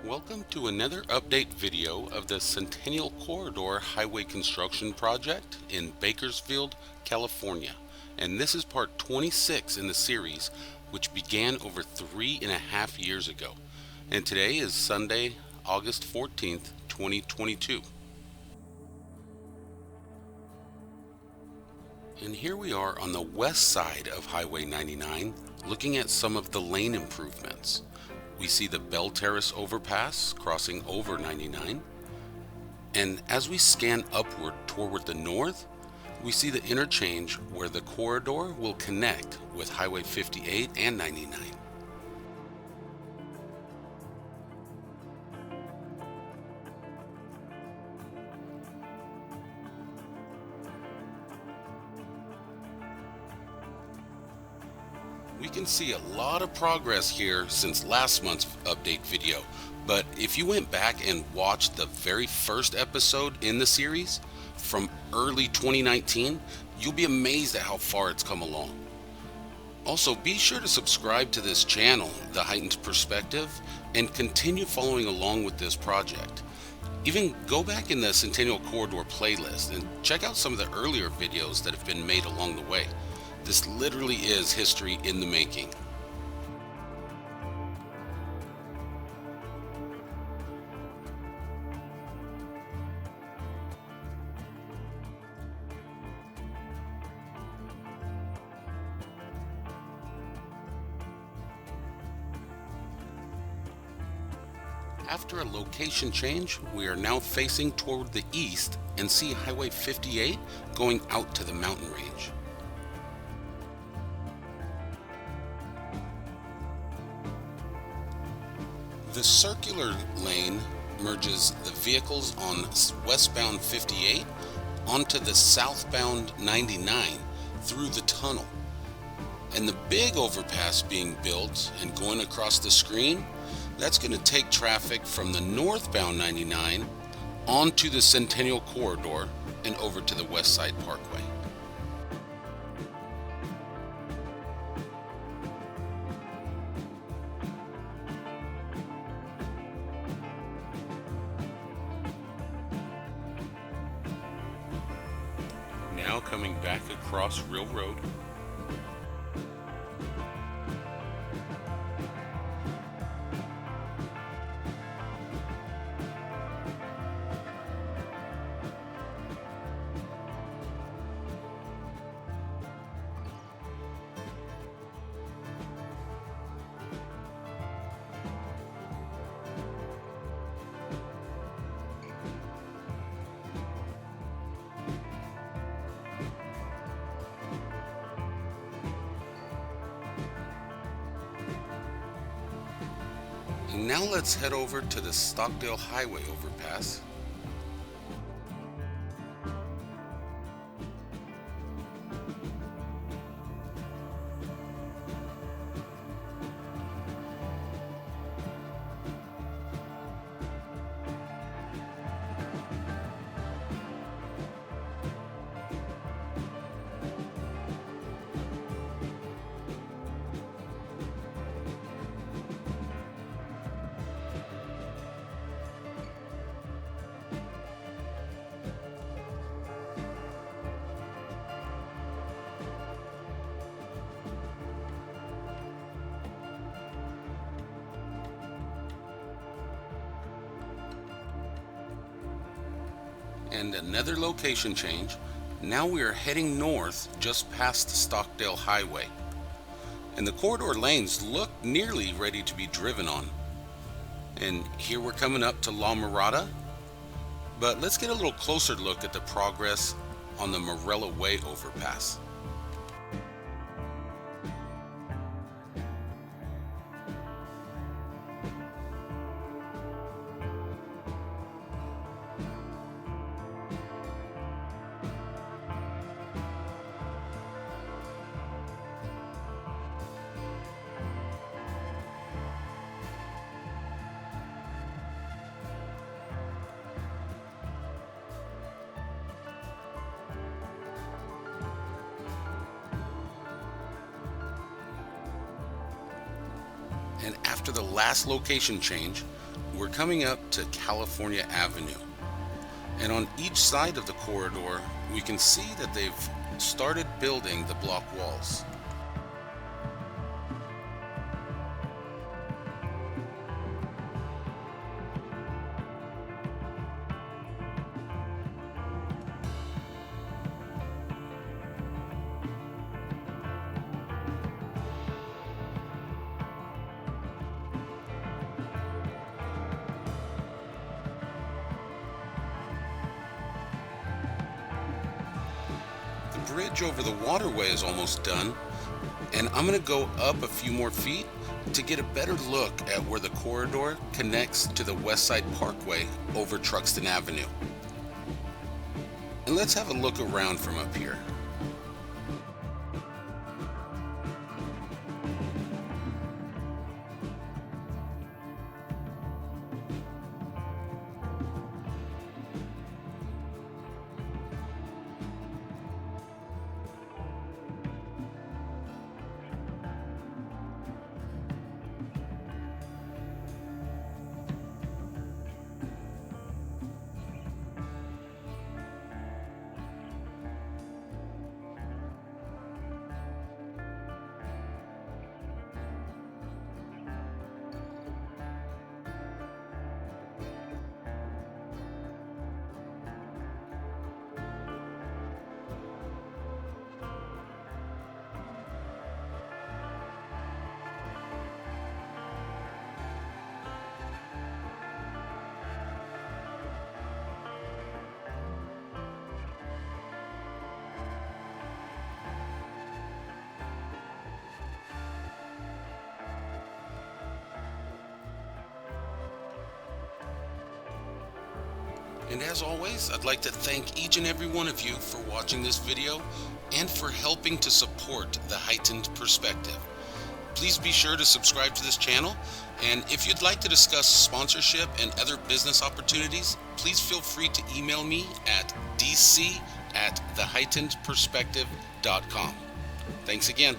Welcome to another update video of the Centennial Corridor Highway Construction Project in Bakersfield, California. And this is part 26 in the series, which began over 3.5 years ago. And today is Sunday, August 14th, 2022. And here we are on the west side of Highway 99, looking at some of the lane improvements. We see the Belle Terrace overpass crossing over 99. And as we scan upward toward the north, we see the interchange where the corridor will connect with Highway 58 and 99. We can see a lot of progress here since last month's update video, but if you went back and watched the very first episode in the series from early 2019, you'll be amazed at how far it's come along. Also, be sure to subscribe to this channel, The Heightened Perspective, and continue following along with this project. Even go back in the Centennial Corridor playlist and check out some of the earlier videos that have been made along the way. This literally is history in the making. After a location change, we are now facing toward the east and see Highway 58 going out to the mountain range. The circular lane merges the vehicles on westbound 58 onto the southbound 99 through the tunnel. And the big overpass being built and going across the screen, that's going to take traffic from the northbound 99 onto the Centennial Corridor and over to the West Side Parkway. Now coming back across Real Road. And now let's head over to the Stockdale Highway overpass. And another location change. Now we are heading north just past Stockdale Highway. And the corridor lanes look nearly ready to be driven on. And here we're coming up to La Mirada. But let's get a little closer look at the progress on the Morella Way overpass. And after the last location change, we're coming up to California Avenue. And on each side of the corridor, we can see that they've started building the block walls. The bridge over the waterway is almost done, and I'm going to go up a few more feet to get a better look at where the corridor connects to the West Side Parkway over Truxtun Avenue. And let's have a look around from up here. And as always, I'd like to thank each and every one of you for watching this video and for helping to support the Heightened Perspective. Please be sure to subscribe to this channel, and if you'd like to discuss sponsorship and other business opportunities, please feel free to email me at dc@theheightenedperspective.com. Thanks again.